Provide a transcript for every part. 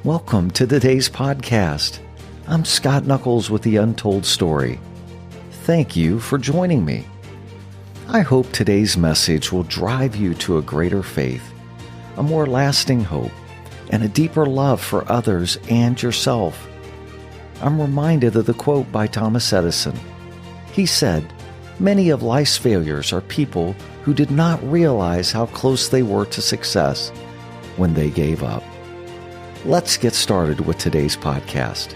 Welcome to today's podcast. I'm Scott Knuckles with The Untold Story. Thank you for joining me. I hope today's message will drive you to a greater faith, a more lasting hope, and a deeper love for others and yourself. I'm reminded of the quote by Thomas Edison. He said, "Many of life's failures are people who did not realize how close they were to success when they gave up." Let's get started with today's podcast.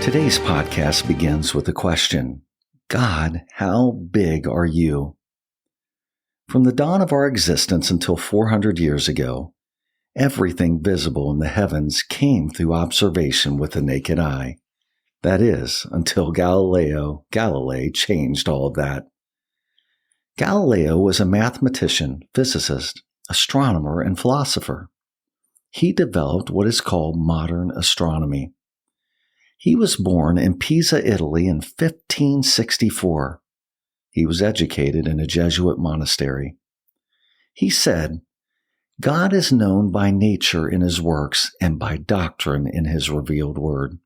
Today's podcast begins with the question, God, how big are you? From the dawn of our existence until 400 years ago, everything visible in the heavens came through observation with the naked eye. That is, until Galileo Galilei changed all of that. Galileo was a mathematician, physicist, astronomer, and philosopher. He developed what is called modern astronomy. He was born in Pisa, Italy in 1564. He was educated in a Jesuit monastery. He said, "God is known by nature in his works and by doctrine in his revealed word."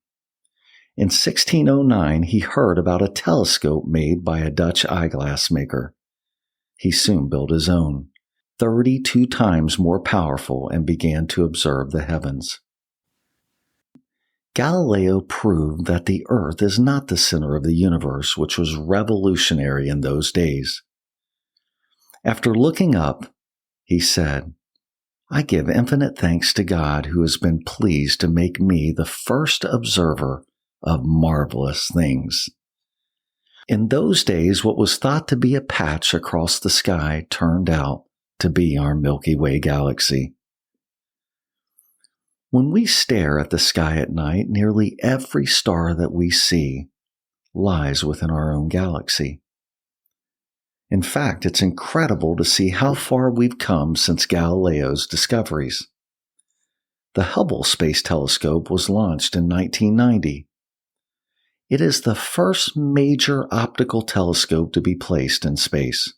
In 1609, he heard about a telescope made by a Dutch eyeglass maker. He soon built his own, 32 times more powerful, and began to observe the heavens. Galileo proved that the earth is not the center of the universe, which was revolutionary in those days. After looking up, he said, "I give infinite thanks to God who has been pleased to make me the first observer of marvelous things." In those days, what was thought to be a patch across the sky turned out to be our Milky Way galaxy. When we stare at the sky at night, nearly every star that we see lies within our own galaxy. In fact, it's incredible to see how far we've come since Galileo's discoveries. The Hubble Space Telescope was launched in 1990. It is the first major optical telescope to be placed in space.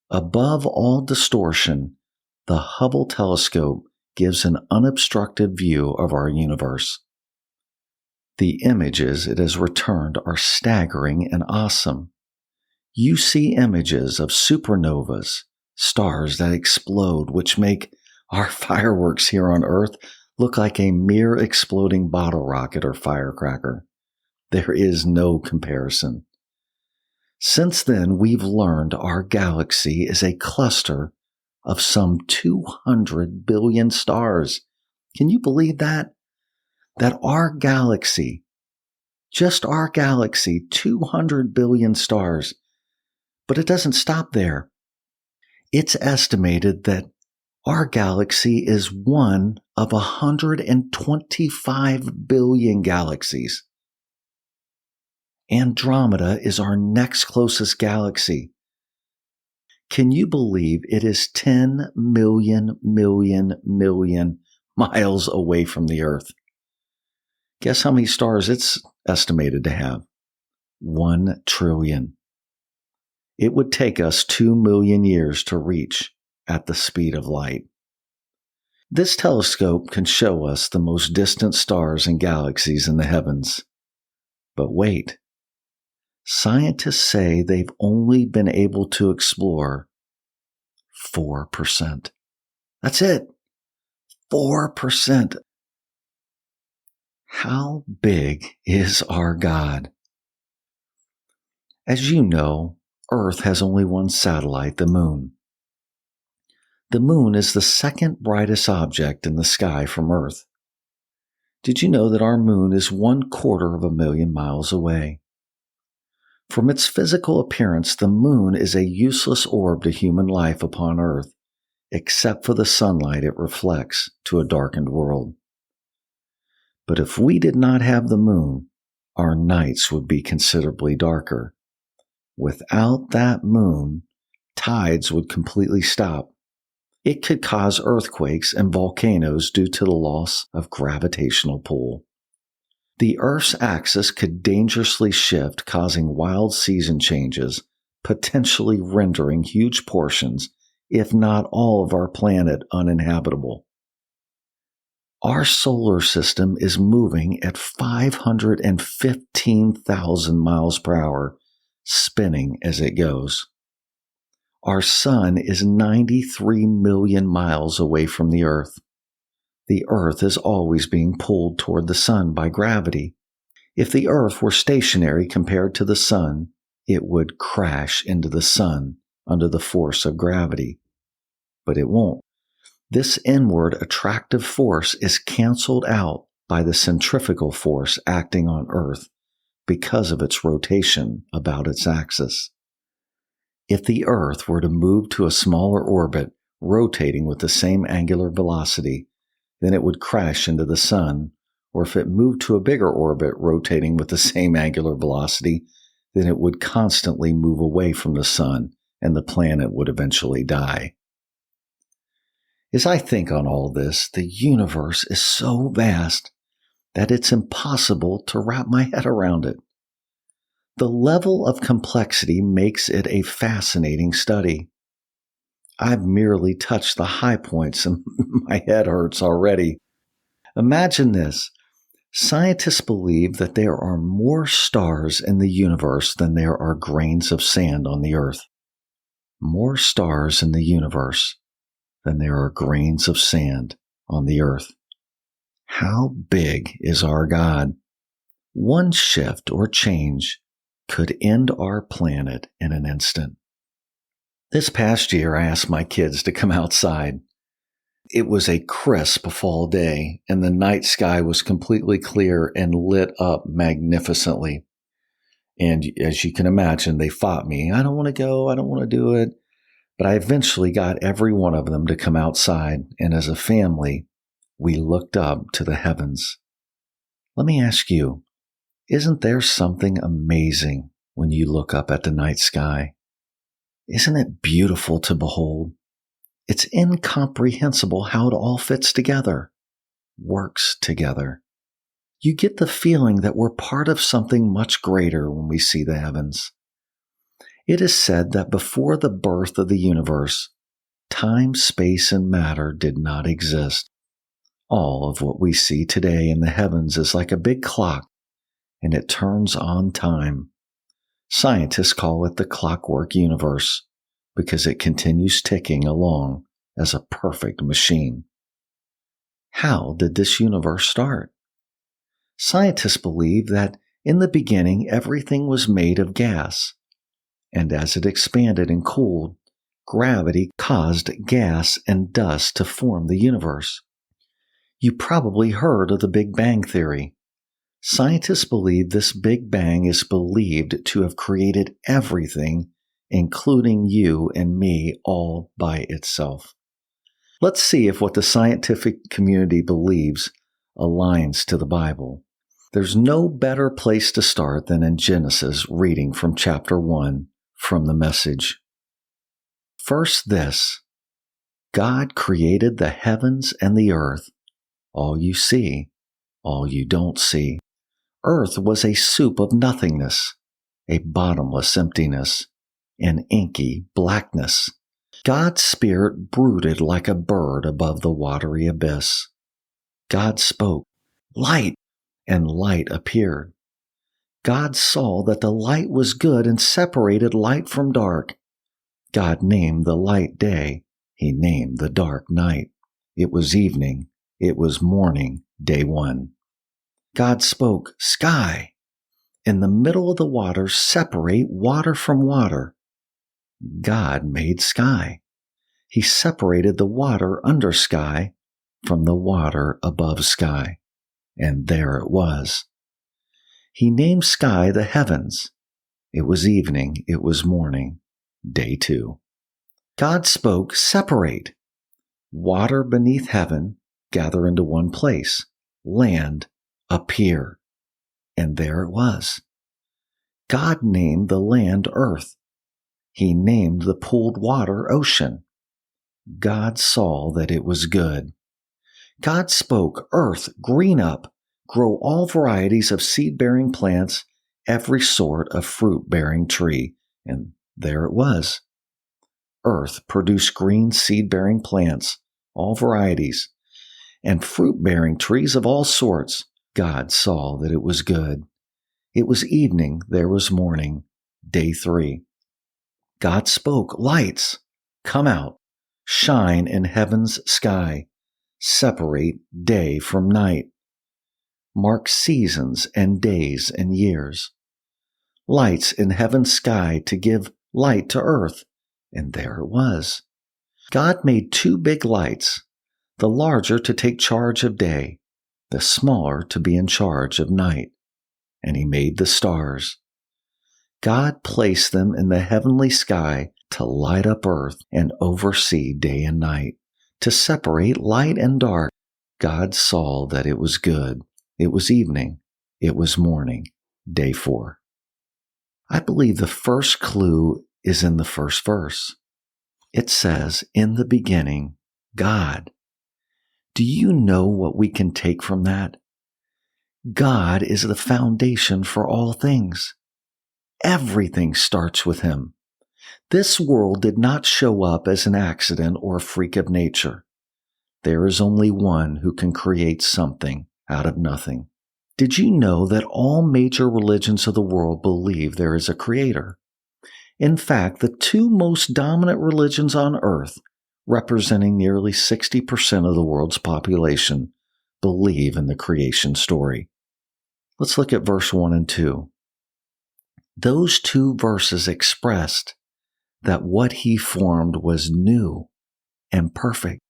Above all distortion, the Hubble telescope gives an unobstructed view of our universe. The images it has returned are staggering and awesome. You see images of supernovas, stars that explode, which make our fireworks here on Earth look like a mere exploding bottle rocket or firecracker. There is no comparison. Since then, we've learned our galaxy is a cluster of some 200 billion stars. Can you believe that? That our galaxy, just our galaxy, 200 billion stars. But it doesn't stop there. It's estimated that our galaxy is one of 125 billion galaxies. Andromeda is our next closest galaxy. Can you believe it is 10 million miles away from the Earth? Guess how many stars it's estimated to have? 1 trillion. It would take us 2 million years to reach at the speed of light. This telescope can show us the most distant stars and galaxies in the heavens. But wait. Scientists say they've only been able to explore 4%. That's it. 4%. How big is our God? As you know, Earth has only one satellite, the Moon. The Moon is the second brightest object in the sky from Earth. Did you know that our Moon is 250,000 miles away? From its physical appearance, the Moon is a useless orb to human life upon Earth, except for the sunlight it reflects to a darkened world. But if we did not have the Moon, our nights would be considerably darker. Without that Moon, tides would completely stop. It could cause earthquakes and volcanoes due to the loss of gravitational pull. The Earth's axis could dangerously shift, causing wild season changes, potentially rendering huge portions, if not all of our planet uninhabitable. Our solar system is moving at 515,000 miles per hour, spinning as it goes. Our sun is 93 million miles away from the Earth. The Earth is always being pulled toward the sun by gravity. If the Earth were stationary compared to the sun, it would crash into the sun under the force of gravity. But it won't. This inward attractive force is canceled out by the centrifugal force acting on Earth because of its rotation about its axis. If the Earth were to move to a smaller orbit, rotating with the same angular velocity, then it would crash into the sun, or if it moved to a bigger orbit, rotating with the same angular velocity, then it would constantly move away from the sun, and the planet would eventually die. As I think on all this, the universe is so vast that it's impossible to wrap my head around it. The level of complexity makes it a fascinating study. I've merely touched the high points and my head hurts already. Imagine this. Scientists believe that there are more stars in the universe than there are grains of sand on the Earth. More stars in the universe than there are grains of sand on the Earth. How big is our God? One shift or change could end our planet in an instant. This past year, I asked my kids to come outside. It was a crisp fall day, and the night sky was completely clear and lit up magnificently. And as you can imagine, they fought me. I don't want to go. I don't want to do it. But I eventually got every one of them to come outside, and as a family, we looked up to the heavens. Let me ask you, isn't there something amazing when you look up at the night sky? Isn't it beautiful to behold? It's incomprehensible how it all fits together, works together. You get the feeling that we're part of something much greater when we see the heavens. It is said that before the birth of the universe, time, space, and matter did not exist. All of what we see today in the heavens is like a big clock, and it turns on time. Scientists call it the clockwork universe because it continues ticking along as a perfect machine. How did this universe start? Scientists believe that in the beginning everything was made of gas, and as it expanded and cooled, gravity caused gas and dust to form the universe. You probably heard of the Big Bang Theory. Scientists believe this Big Bang is believed to have created everything, including you and me, all by itself. Let's see if what the scientific community believes aligns to the Bible. There's no better place to start than in Genesis, reading from chapter 1 from the Message. First this, God created the heavens and the earth, all you see, all you don't see. Earth was a soup of nothingness, a bottomless emptiness, an inky blackness. God's Spirit brooded like a bird above the watery abyss. God spoke, "Light," and light appeared. God saw that the light was good and separated light from dark. God named the light day. He named the dark night. It was evening. It was morning, day one. God spoke, "Sky." In the middle of the water, separate water from water. God made sky. He separated the water under sky from the water above sky. And there it was. He named sky the heavens. It was evening. It was morning, day two. God spoke, "Separate." Water beneath heaven gather into one place. Land appear. And there it was. God named the land earth. He named the pooled water ocean. God saw that it was good. God spoke, "Earth, green up, grow all varieties of seed-bearing plants, every sort of fruit-bearing tree." And There it was. Earth produced green seed-bearing plants, all varieties, and fruit-bearing trees of all sorts. God saw that it was good. It was evening, there was morning, day 3. God spoke, lights, come out, shine in heaven's sky, separate day from night, mark seasons and days and years. Lights in heaven's sky to give light to earth, and there it was. God made 2 big lights, the larger to take charge of day, the smaller to be in charge of night. And he made the stars. God placed them in the heavenly sky to light up earth and oversee day and night, to separate light and dark. God saw that it was good. It was evening. It was morning, day 4. I believe the first clue is in the first verse. It says, in the beginning, God. Do you know what we can take from that? God is the foundation for all things. Everything starts with Him. This world did not show up as an accident or a freak of nature. There is only one who can create something out of nothing. Did you know that all major religions of the world believe there is a creator? In fact, the 2 most dominant religions on earth, representing nearly 60% of the world's population, believe in the creation story. Let's look at verse 1 and 2. Those 2 verses expressed that what He formed was new and perfect.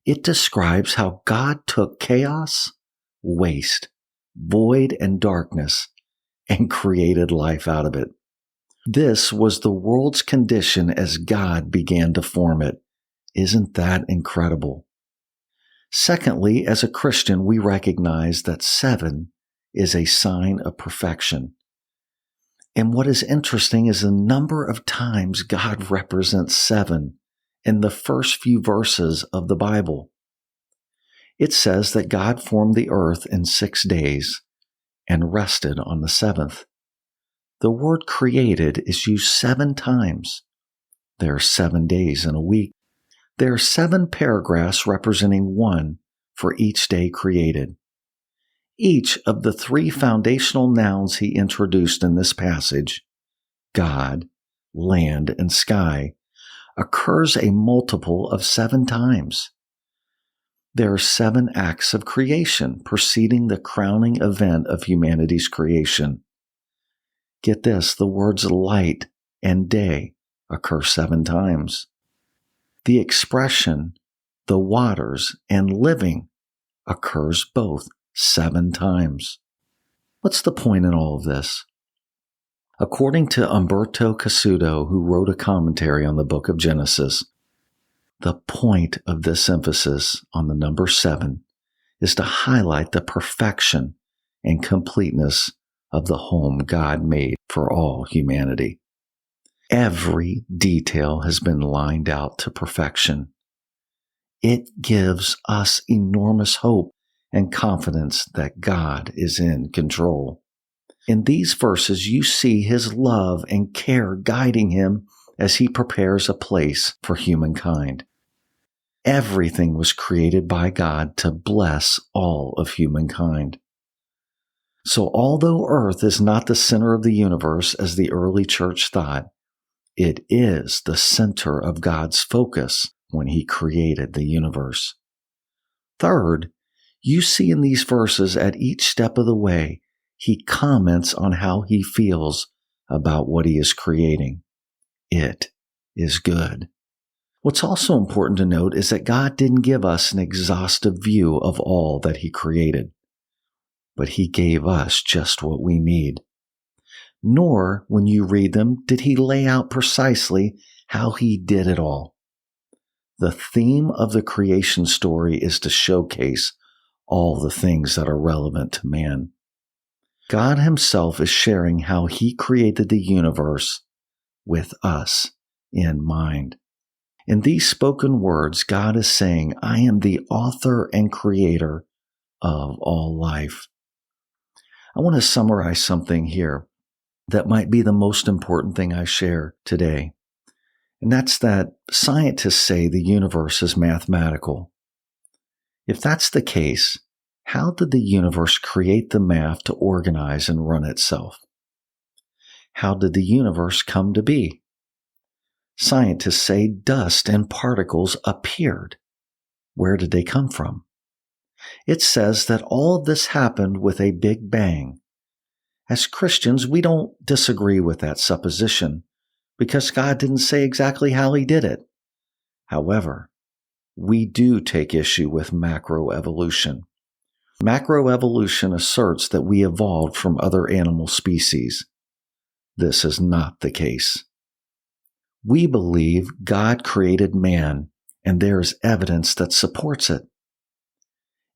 It describes how God took chaos, waste, void, and darkness and created life out of it. This was the world's condition as God began to form it. Isn't that incredible? Secondly, as a Christian, we recognize that 7 is a sign of perfection. And what is interesting is the number of times God represents 7 in the first few verses of the Bible. It says that God formed the earth in 6 days and rested on the 7th. The word created is used 7 times. There are 7 days in a week. There are 7 paragraphs representing 1 for each day created. Each of the 3 foundational nouns He introduced in this passage, God, land, and sky, occurs a multiple of 7 times. There are 7 acts of creation preceding the crowning event of humanity's creation. Get this, the words light and day occur 7 times. The expression, the waters and living, occurs both 7 times. What's the point in all of this? According to Umberto Cassuto, who wrote a commentary on the book of Genesis, the point of this emphasis on the number 7 is to highlight the perfection and completeness of the home God made for all humanity. Every detail has been lined out to perfection. It gives us enormous hope and confidence that God is in control. In these verses, you see His love and care guiding Him as He prepares a place for humankind. Everything was created by God to bless all of humankind. So although earth is not the center of the universe as the early church thought, it is the center of God's focus when He created the universe. Third, you see in these verses at each step of the way, He comments on how He feels about what He is creating. It is good. What's also important to note is that God didn't give us an exhaustive view of all that He created, but He gave us just what we need. Nor, when you read them, did He lay out precisely how He did it all. The theme of the creation story is to showcase all the things that are relevant to man. God Himself is sharing how He created the universe with us in mind. In these spoken words, God is saying, I am the author and creator of all life. I want to summarize something here. that might be the most important thing I share today. And that's that scientists say the universe is mathematical. If that's the case, how did the universe create the math to organize and run itself? How did the universe come to be? Scientists say dust and particles appeared. Where did they come from? It says that all of this happened with a big bang. As Christians, we don't disagree with that supposition because God didn't say exactly how he did it. However, we do take issue with macroevolution. Macroevolution asserts that we evolved from other animal species. This is not the case. We believe God created man, and there is evidence that supports it.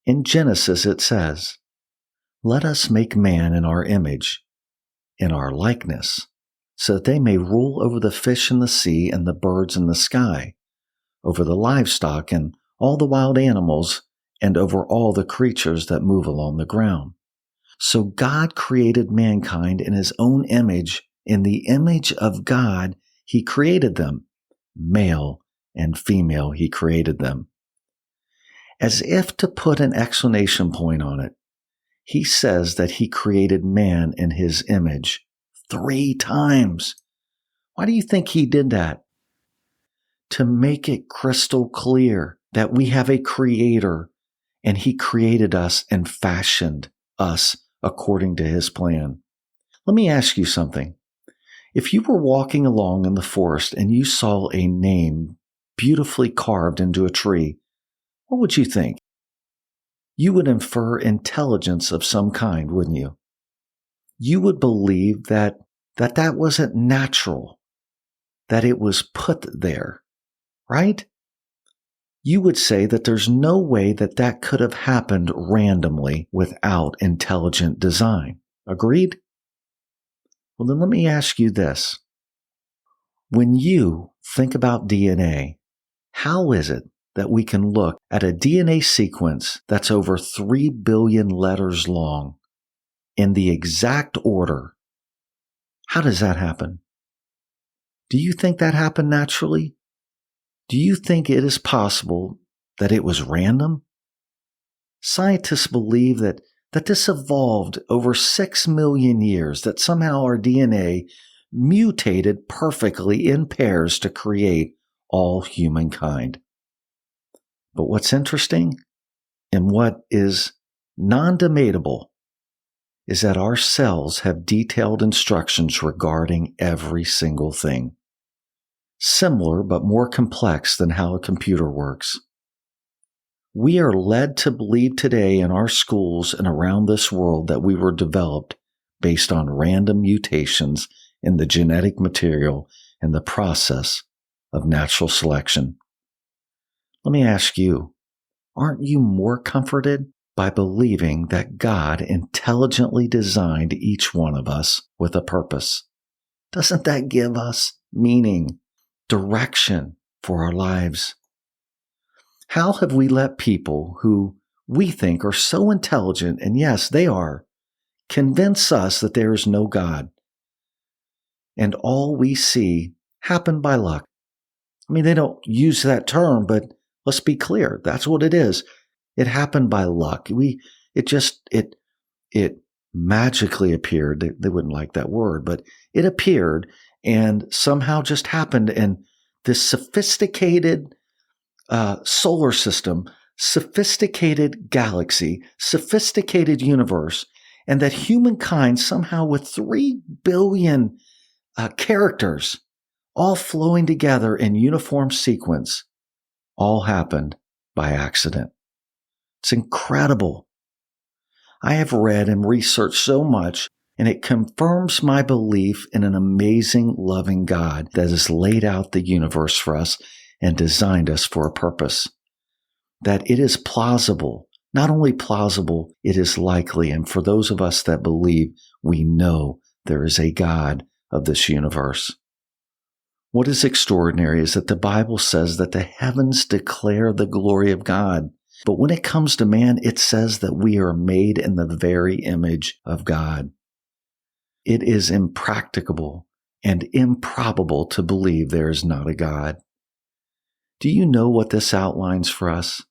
In Genesis it says, "Let us make man in our image, in our likeness, so that they may rule over the fish in the sea and the birds in the sky, over the livestock and all the wild animals, and over all the creatures that move along the ground." So God created mankind in his own image. In the image of God, he created them. Male and female, he created them. As if to put an exclamation point on it, he says that he created man in his image 3 times. Why do you think he did that? To make it crystal clear that we have a creator, and he created us and fashioned us according to his plan. Let me ask you something. If you were walking along in the forest and you saw a name beautifully carved into a tree, what would you think? You would infer intelligence of some kind, wouldn't you? You would believe that wasn't natural, that it was put there, right? You would say that there's no way that could have happened randomly without intelligent design. Agreed? Well, then let me ask you this. When you think about DNA, how is it that we can look at a DNA sequence that's over 3 billion letters long in the exact order? How does that happen? Do you think that happened naturally? Do you think it is possible that it was random? Scientists believe that this evolved over 6 million years, that somehow our DNA mutated perfectly in pairs to create all humankind. But what's interesting and what is non-debatable is that our cells have detailed instructions regarding every single thing. Similar but more complex than how a computer works. We are led to believe today in our schools and around this world that we were developed based on random mutations in the genetic material and the process of natural selection. Let me ask you, aren't you more comforted by believing that God intelligently designed each one of us with a purpose? Doesn't that give us meaning, direction for our lives? How have we let people who we think are so intelligent, and yes, they are, convince us that there is no God, and all we see happen by luck? I mean, they don't use that term, but let's be clear. That's what it is. It happened by luck. It magically appeared. They wouldn't like that word, but it appeared and somehow just happened. And this sophisticated solar system, sophisticated galaxy, sophisticated universe, and that humankind somehow with 3 billion characters all flowing together in uniform sequence, all happened by accident. It's incredible. I have read and researched so much, and it confirms my belief in an amazing, loving God that has laid out the universe for us and designed us for a purpose. That it is plausible. Not only plausible, it is likely. And for those of us that believe, we know there is a God of this universe. What is extraordinary is that the Bible says that the heavens declare the glory of God. But when it comes to man, it says that we are made in the very image of God. It is impracticable and improbable to believe there is not a God. Do you know what this outlines for us?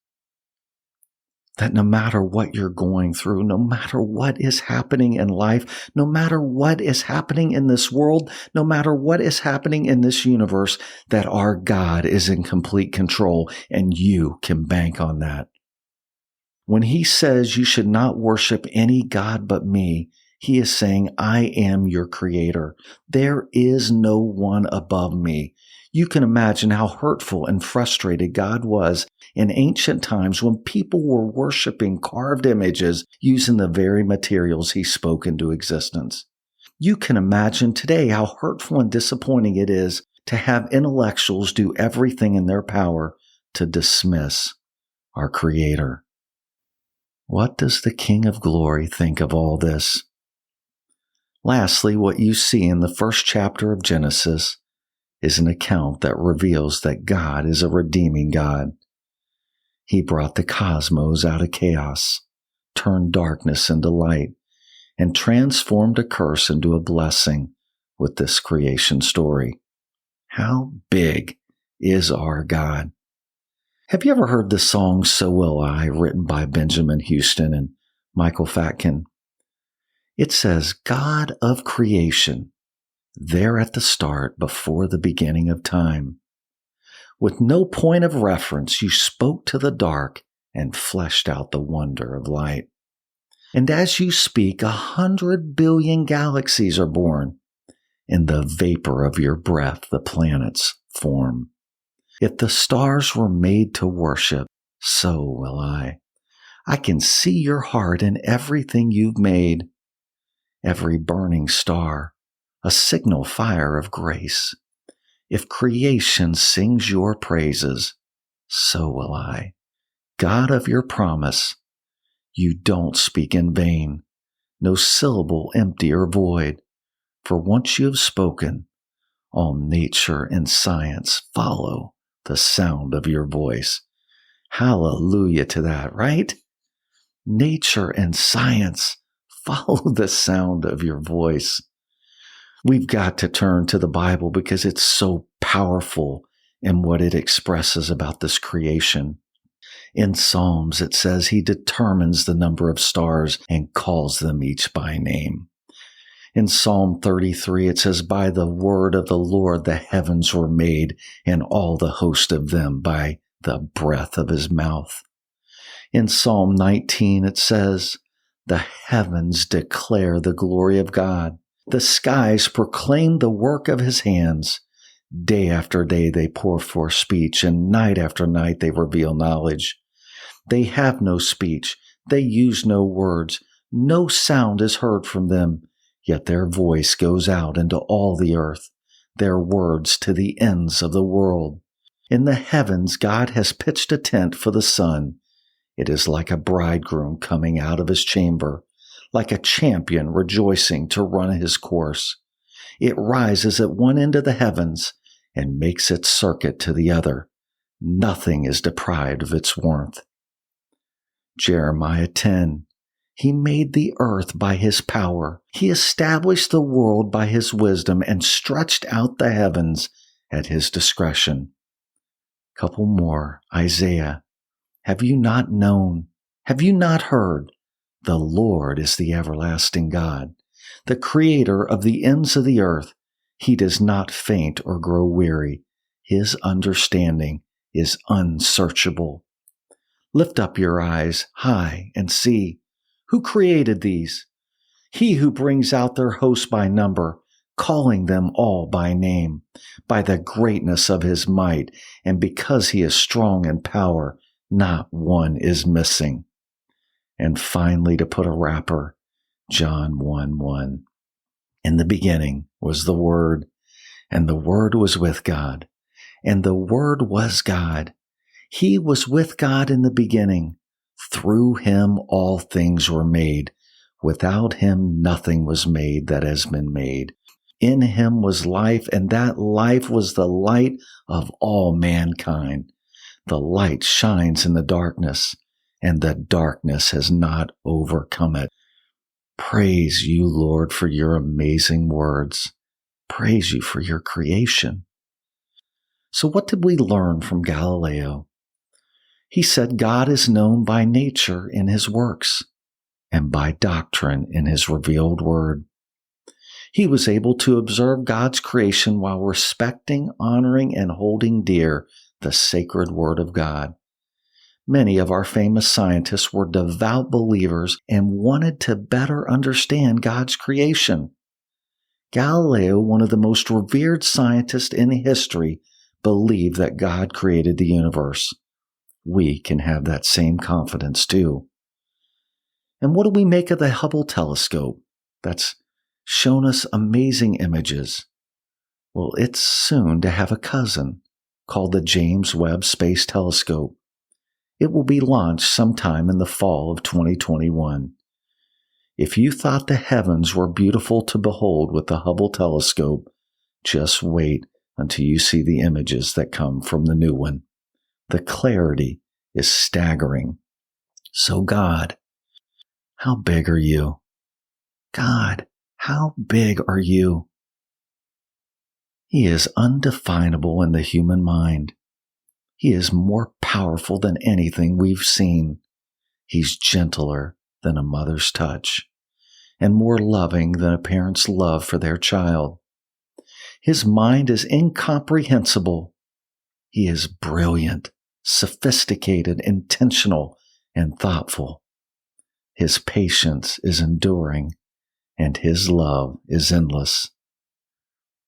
That no matter what you're going through, no matter what is happening in life, no matter what is happening in this world, no matter what is happening in this universe, that our God is in complete control, and you can bank on that. When he says you should not worship any God but me, he is saying, I am your creator. There is no one above me. You can imagine how hurtful and frustrated God was in ancient times when people were worshiping carved images using the very materials he spoke into existence. You can imagine today how hurtful and disappointing it is to have intellectuals do everything in their power to dismiss our Creator. What does the King of Glory think of all this? Lastly, what you see in the first chapter of Genesis is an account that reveals that God is a redeeming God. He brought the cosmos out of chaos, turned darkness into light, and transformed a curse into a blessing with this creation story. How big is our God? Have you ever heard the song So Will I, written by Benjamin Houston and Michael Fatkin? It says, God of creation, there at the start, before the beginning of time. With no point of reference, you spoke to the dark and fleshed out the wonder of light. And as you speak, 100 billion galaxies are born. In the vapor of your breath, the planets form. If the stars were made to worship, so will I. I can see your heart in everything you've made. Every burning star, a signal fire of grace. If creation sings your praises, so will I. God of your promise, you don't speak in vain, no syllable empty or void. For once you have spoken, all nature and science follow the sound of your voice. Hallelujah to that, right? Nature and science follow the sound of your voice. We've got to turn to the Bible because it's so powerful in what it expresses about this creation. In Psalms, it says he determines the number of stars and calls them each by name. In Psalm 33, it says, by the word of the Lord the heavens were made, and all the host of them by the breath of his mouth. In Psalm 19, it says, the heavens declare the glory of God. The skies proclaim the work of his hands. Day after day they pour forth speech, and night after night they reveal knowledge. They have no speech. They use no words. No sound is heard from them. Yet their voice goes out into all the earth, their words to the ends of the world. In the heavens God has pitched a tent for the sun. It is like a bridegroom coming out of his chamber, like a champion rejoicing to run his course. It rises at one end of the heavens and makes its circuit to the other. Nothing is deprived of its warmth. Jeremiah 10. He made the earth by his power. He established the world by his wisdom and stretched out the heavens at his discretion. Couple more. Isaiah. Have you not known? Have you not heard? The Lord is the everlasting God, the creator of the ends of the earth. He does not faint or grow weary. His understanding is unsearchable. Lift up your eyes high and see. Who created these? He who brings out their hosts by number, calling them all by name, by the greatness of his might, and because he is strong in power, not one is missing. And finally, to put a wrapper, John 1:1. In the beginning was the Word, and the Word was with God, and the Word was God. He was with God in the beginning. Through him all things were made. Without him nothing was made that has been made. In him was life, and that life was the light of all mankind. The light shines in the darkness, and the darkness has not overcome it. Praise you, Lord, for your amazing words. Praise you for your creation. So what did we learn from Galileo? He said God is known by nature in his works and by doctrine in his revealed word. He was able to observe God's creation while respecting, honoring, and holding dear the sacred word of God. Many of our famous scientists were devout believers and wanted to better understand God's creation. Galileo, one of the most revered scientists in history, believed that God created the universe. We can have that same confidence too. And what do we make of the Hubble telescope that's shown us amazing images? Well, it's soon to have a cousin called the James Webb Space Telescope. It will be launched sometime in the fall of 2021. If you thought the heavens were beautiful to behold with the Hubble telescope, just wait until you see the images that come from the new one. The clarity is staggering. So God, how big are you? God, how big are you? He is undefinable in the human mind. He is more powerful than anything we've seen. He's gentler than a mother's touch and more loving than a parent's love for their child. His mind is incomprehensible. He is brilliant, sophisticated, intentional, and thoughtful. His patience is enduring, and his love is endless.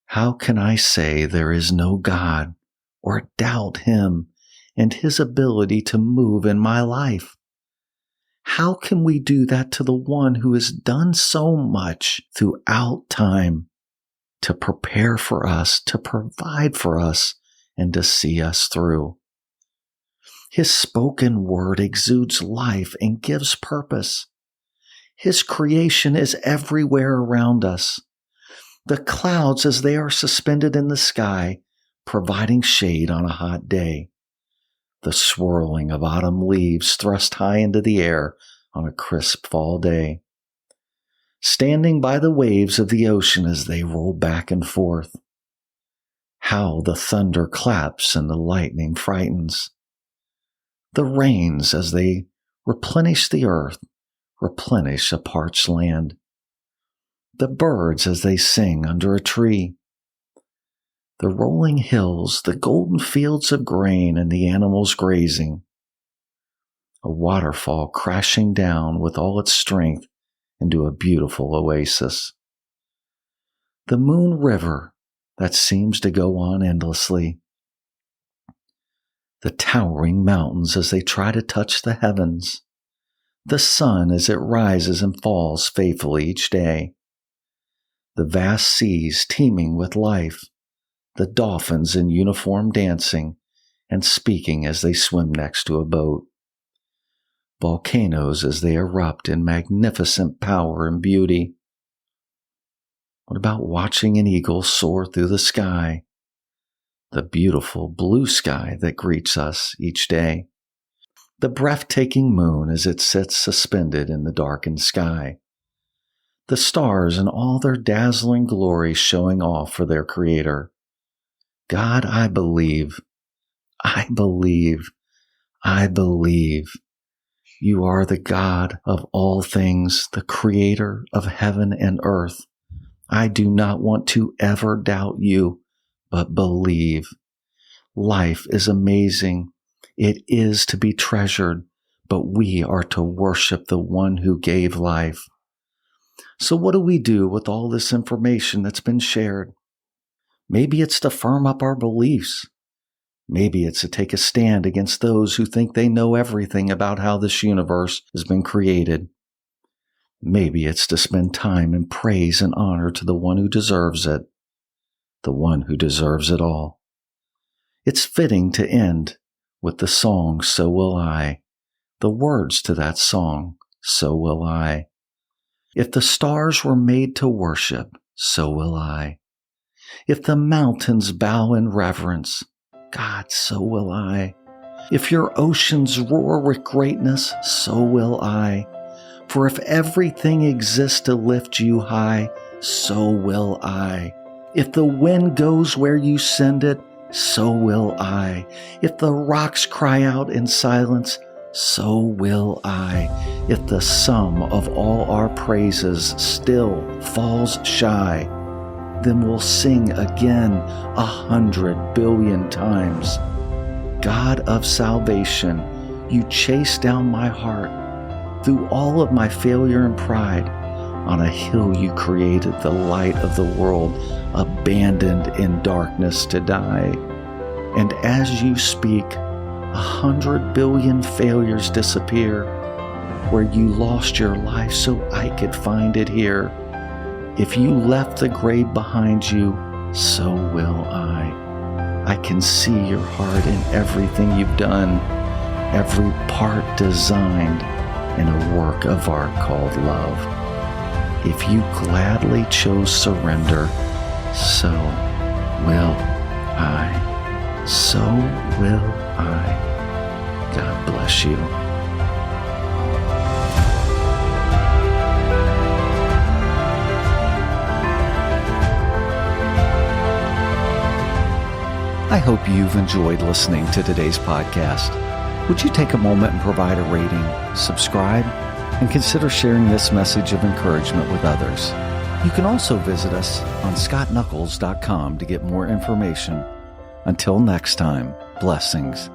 How can I say there is no God or doubt him and his ability to move in my life? How can we do that to the one who has done so much throughout time to prepare for us, to provide for us, and to see us through? His spoken word exudes life and gives purpose. His creation is everywhere around us. The clouds, as they are suspended in the sky, providing shade on a hot day. The swirling of autumn leaves thrust high into the air on a crisp fall day. Standing by the waves of the ocean as they roll back and forth. How the thunder claps and the lightning frightens. The rains, as they replenish the earth, replenish a parched land. The birds as they sing under a tree. The rolling hills, the golden fields of grain, and the animals grazing. A waterfall crashing down with all its strength into a beautiful oasis. The Moon River that seems to go on endlessly. The towering mountains as they try to touch the heavens. The sun as it rises and falls faithfully each day. The vast seas teeming with life. The dolphins in uniform dancing and speaking as they swim next to a boat. Volcanoes as they erupt in magnificent power and beauty. What about watching an eagle soar through the sky? The beautiful blue sky that greets us each day. The breathtaking moon as it sits suspended in the darkened sky. The stars in all their dazzling glory showing off for their Creator. God, I believe. You are the God of all things, the Creator of heaven and earth. I do not want to ever doubt you, but believe. Life is amazing. It is to be treasured, but we are to worship the one who gave life. So what do we do with all this information that's been shared? Maybe it's to firm up our beliefs. Maybe it's to take a stand against those who think they know everything about how this universe has been created. Maybe it's to spend time in praise and honor to the one who deserves it, the one who deserves it all. It's fitting to end with the song, So Will I, the words to that song, So Will I. If the stars were made to worship, so will I. If the mountains bow in reverence, God, so will I. If your oceans roar with greatness, so will I. For if everything exists to lift you high, so will I. If the wind goes where you send it, so will I. If the rocks cry out in silence, so will I. If the sum of all our praises still falls shy, then we'll sing again 100 billion times. God of salvation, you chase down my heart through all of my failure and pride. On a hill you created the light of the world, abandoned in darkness to die. And as you speak, 100 billion failures disappear, where you lost your life so I could find it here. If you left the grave behind you, so will I. I can see your heart in everything you've done, every part designed in a work of art called love. If you gladly chose surrender, so will I. So will I. God bless you. I hope you've enjoyed listening to today's podcast. Would you take a moment and provide a rating, subscribe, and consider sharing this message of encouragement with others? You can also visit us on scottnuckles.com to get more information. Until next time, blessings.